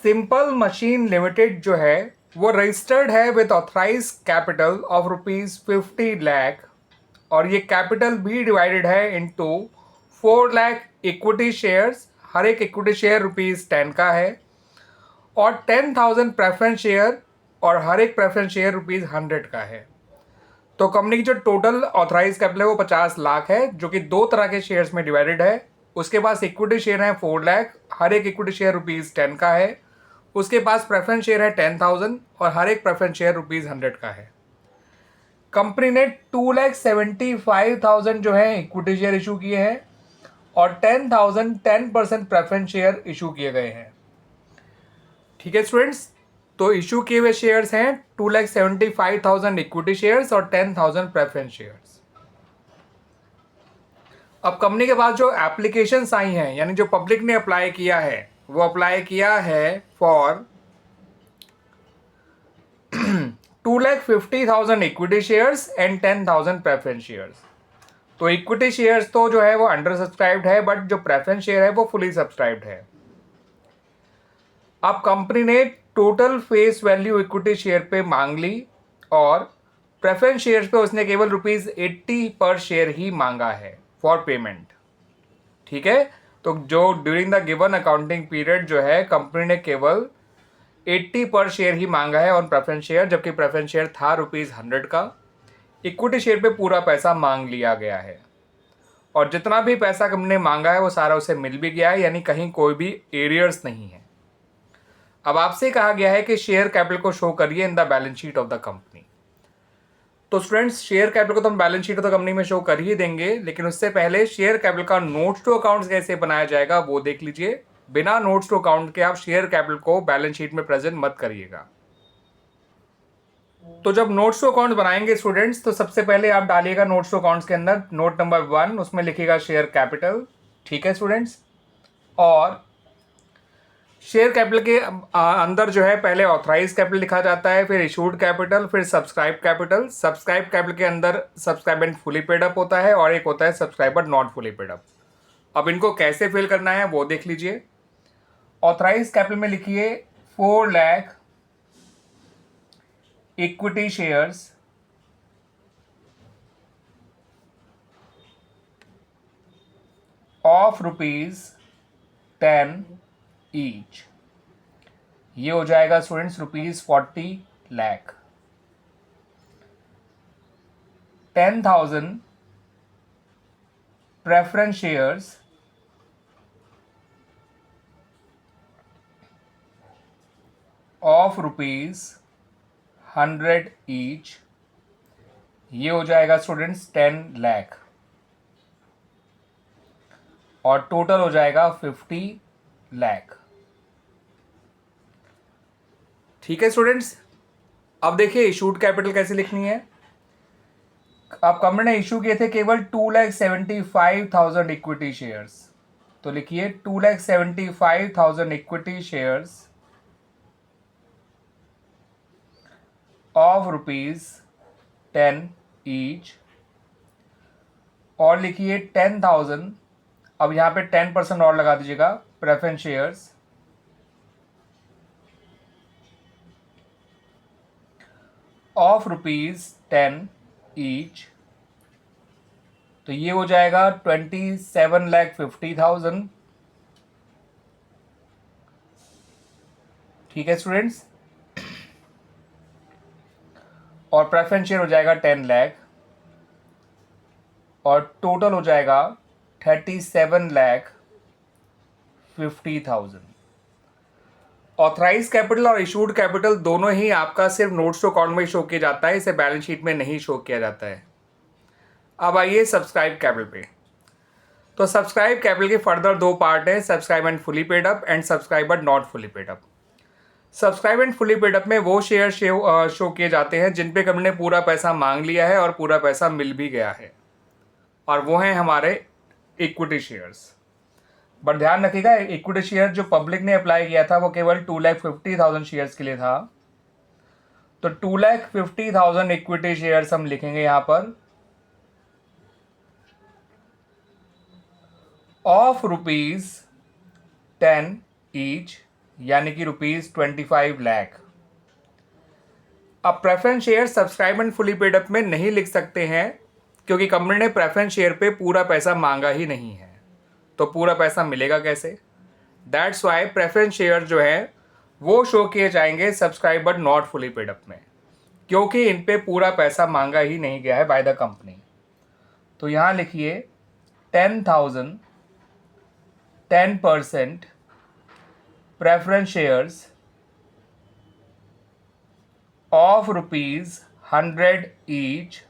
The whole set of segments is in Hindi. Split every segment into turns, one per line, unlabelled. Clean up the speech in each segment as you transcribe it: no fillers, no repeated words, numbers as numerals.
सिंपल मशीन लिमिटेड जो है वो रजिस्टर्ड है with authorised capital of ₹50 lakh, और ये कैपिटल भी डिवाइडेड है इनटू 4 लाख इक्विटी शेयर्स। हर एक इक्विटी शेयर ₹10 का है, और 10,000 प्रेफरेंस शेयर, और हर एक प्रेफरेंस शेयर ₹100 का है। तो कंपनी की जो टोटल ऑथराइज कैपिटल है वो 50 लाख है, जो कि दो तरह के शेयर्स में डिवाइडेड है। उसके पास इक्विटी शेयर है 4 लाख, हर एक इक्विटी शेयर ₹10 का है। उसके पास प्रेफरेंस शेयर है 10,000, और हर एक प्रेफरेंस शेयर ₹100 का है। कंपनी ने 2,75,000 जो है इक्विटी शेयर इशू किए हैं, और 10,000 10% प्रेफरेंस शेयर इशू किए गए हैं। ठीक है स्टूडेंट्स, तो इशू किए हुए शेयर्स हैं 2,75,000 इक्विटी शेयर्स और 10,000 प्रेफरेंस शेयर्स। अब कंपनी के पास जो एप्लीकेशंस आई हैं, यानी जो पब्लिक ने अप्लाई किया है, वो अप्लाई किया है for 2,50,000 equity shares and 10,000 preference shares. तो इक्विटी शेयर्स तो जो है वो अंडर सब्सक्राइब्ड है, बट जो प्रेफरेंस शेयर है वो फुली सब्सक्राइब्ड है। अब कंपनी ने total face value equity share पे मांग ली, और प्रेफरेंस शेयर्स पे उसने केवल ₹80 पर शेयर ही मांगा है फॉर पेमेंट। ठीक है, तो जो during the given accounting period जो है कंपनी ने केवल 80 पर शेयर ही मांगा है ऑन प्रेफरेंस शेयर, जबकि प्रेफरेंस शेयर था ₹100 का। इक्विटी शेयर पे पूरा पैसा मांग लिया गया है, और जितना भी पैसा कंपनी ने मांगा है वो सारा उसे मिल भी गया है, यानी कहीं कोई भी एरियर्स नहीं है। अब आपसे कहा गया है कि शेयर कैपिटल को शो करिए in the balance sheet of the company. तो स्टूडेंट्स, शेयर कैपिटल को तो हम balance sheet of the company में शो कर ही देंगे, लेकिन उससे पहले शेयर कैपिटल का नोट्स टू अकाउंट्स कैसे बनाया जाएगा वो देख लीजिए। बिना नोट्स टू अकाउंट के आप शेयर कैपिटल को बैलेंस शीट में प्रेजेंट मत करिएगा। तो जब नोट्स टू अकाउंट बनाएंगे स्टूडेंट्स, तो सबसे पहले आप डालिएगा नोट्स टू अकाउंट्स के अंदर नोट नंबर 1, उसमें लिखिएगा शेयर कैपिटल। ठीक है स्टूडेंट्स, और शेयर कैपिटल के अंदर जो है पहले ऑथराइज कैपिटल लिखा जाता है, फिर इशूड कैपिटल, फिर सब्सक्राइब कैपिटल। सब्सक्राइब कैपिटल के अंदर सब्सक्राइबेंट फुली पेड अप होता है, और एक होता है subscriber not fully paid up. अब इनको कैसे फिल करना है वो देख लीजिए। ऑथराइज कैपिटल में लिखिए 4 lakh equity shares of ₹10 each. ये हो जाएगा students ₹40 lakh. 10,000 preference shares of ₹100 each. ये हो जाएगा स्टूडेंट्स 10 लाख, और टोटल हो जाएगा 50 लाख। ठीक है स्टूडेंट्स, अब देखिए इशूड कैपिटल कैसे लिखनी है। अब कंपनी ने इशू किए थे केवल 2,75,000 इक्विटी शेयर्स, तो लिखिए 2,75,000 इक्विटी शेयर्स ऑफ ₹10 ईच, और लिखिए 10,000, अब यहाँ पे 10% और लगा दीजिएगा, प्रेफरेंस शेयर्स ऑफ ₹10 ईच। तो ये हो जाएगा 27,50,000। ठीक है स्टूडेंट्स, और प्रेफरेंस शेयर हो जाएगा 10 लाख, और टोटल हो जाएगा 37,50,000। ऑथराइज कैपिटल और इशूड कैपिटल दोनों ही आपका सिर्फ नोट्स टू अकाउंट में शो किया जाता है, इसे बैलेंस शीट में नहीं शो किया जाता है। अब आइए सब्सक्राइब कैपिटल पे। तो सब्सक्राइब कैपिटल के फर्दर दो पार्ट हैं, subscribe and fully paid up and subscriber not fully paid up. Subscribe and fully paid up में वो शेयर शो किए जाते हैं जिन पे कंपनी ने पूरा पैसा मांग लिया है और पूरा पैसा मिल भी गया है, और वो हैं हमारे इक्विटी शेयर्स। बट ध्यान रखिएगा, इक्विटी शेयर जो पब्लिक ने अप्लाई किया था वो केवल 2,50,000 शेयर्स के लिए था। तो 2,50,000 इक्विटी शेयर्स हम लिखेंगे यहां पर ऑफ ₹10 ईच, यानी कि ₹25 लाख। अब preference share subscribe and fully paid up में नहीं लिख सकते हैं क्योंकि कंपनी ने प्रेफरेंस शेयर पे पूरा पैसा मांगा ही नहीं है, तो पूरा पैसा मिलेगा कैसे? दैट्स वाई प्रेफरेंस शेयर जो है वो शो किए जाएंगे subscribe but not fully paid up में, क्योंकि इन पे पूरा पैसा मांगा ही नहीं गया है बाय द कंपनी। तो यहाँ लिखिए 10,000 10% प्रेफरेंस शेयर्स ऑफ ₹100 ईच,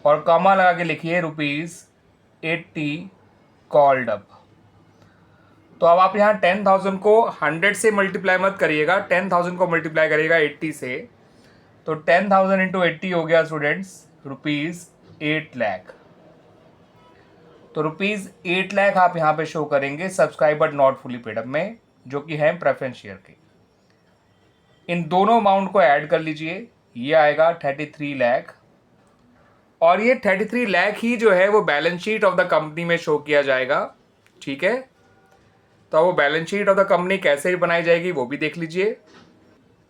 और कॉमा लगा के लिखिए ₹80 कॉल्ड अप। तो अब आप यहाँ 10,000 को 100 से मल्टीप्लाई मत करिएगा, 10,000 को मल्टीप्लाई करिएगा 80 से, तो 10,000 इंटू 80 हो गया स्टूडेंट्स ₹8 लाख। तो ₹8 लाख आप यहाँ पे शो करेंगे subscribe but not fully paid up में, जो कि है प्रेफरेंस शेयर के। इन दोनों अमाउंट को ऐड कर लीजिए, ये आएगा 33 लाख, और ये 33 लाख ही जो है वो balance sheet of the company में शो किया जाएगा। ठीक है, तो वो balance sheet of the company कैसे बनाई जाएगी वो भी देख लीजिए।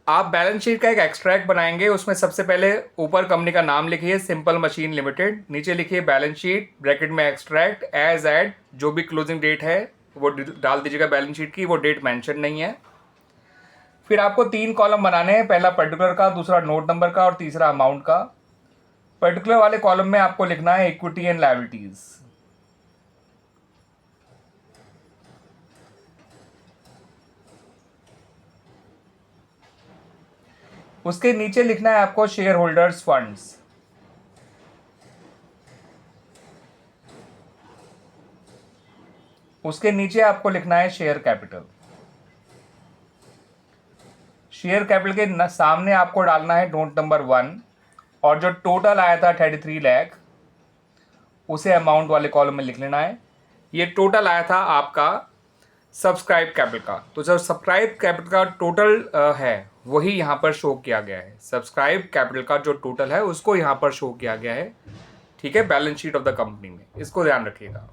आप बैलेंस शीट का एक एक्सट्रैक्ट बनाएंगे, उसमें सबसे पहले ऊपर कंपनी का नाम लिखिए सिंपल मशीन लिमिटेड, नीचे लिखिए बैलेंस शीट ब्रैकेट में एक्सट्रैक्ट एज एड, जो भी क्लोजिंग डेट है वो डाल दीजिएगा बैलेंस शीट की, वो डेट मेंशन नहीं है। फिर आपको 3 कॉलम बनाने हैं, पहला पर्टिकुलर का, दूसरा नोट नंबर का और तीसरा अमाउंट का। पर्टिकुलर वाले कॉलम में आपको लिखना है इक्विटी एंड लायबिलिटीज, उसके नीचे लिखना है आपको शेयर होल्डर्स फंड्स, उसके नीचे आपको लिखना है शेयर कैपिटल। शेयर कैपिटल के सामने आपको डालना है नोट नंबर 1, और जो टोटल आया था 33 लाख उसे अमाउंट वाले कॉलम में लिख लेना है। ये टोटल आया था आपका सब्सक्राइब कैपिटल का, तो जो सब्सक्राइब कैपिटल का टोटल है वही यहाँ पर शो किया गया है। सब्सक्राइब कैपिटल का जो टोटल है उसको यहाँ पर शो किया गया है। ठीक है, balance sheet of the company में, इसको ध्यान रखिएगा।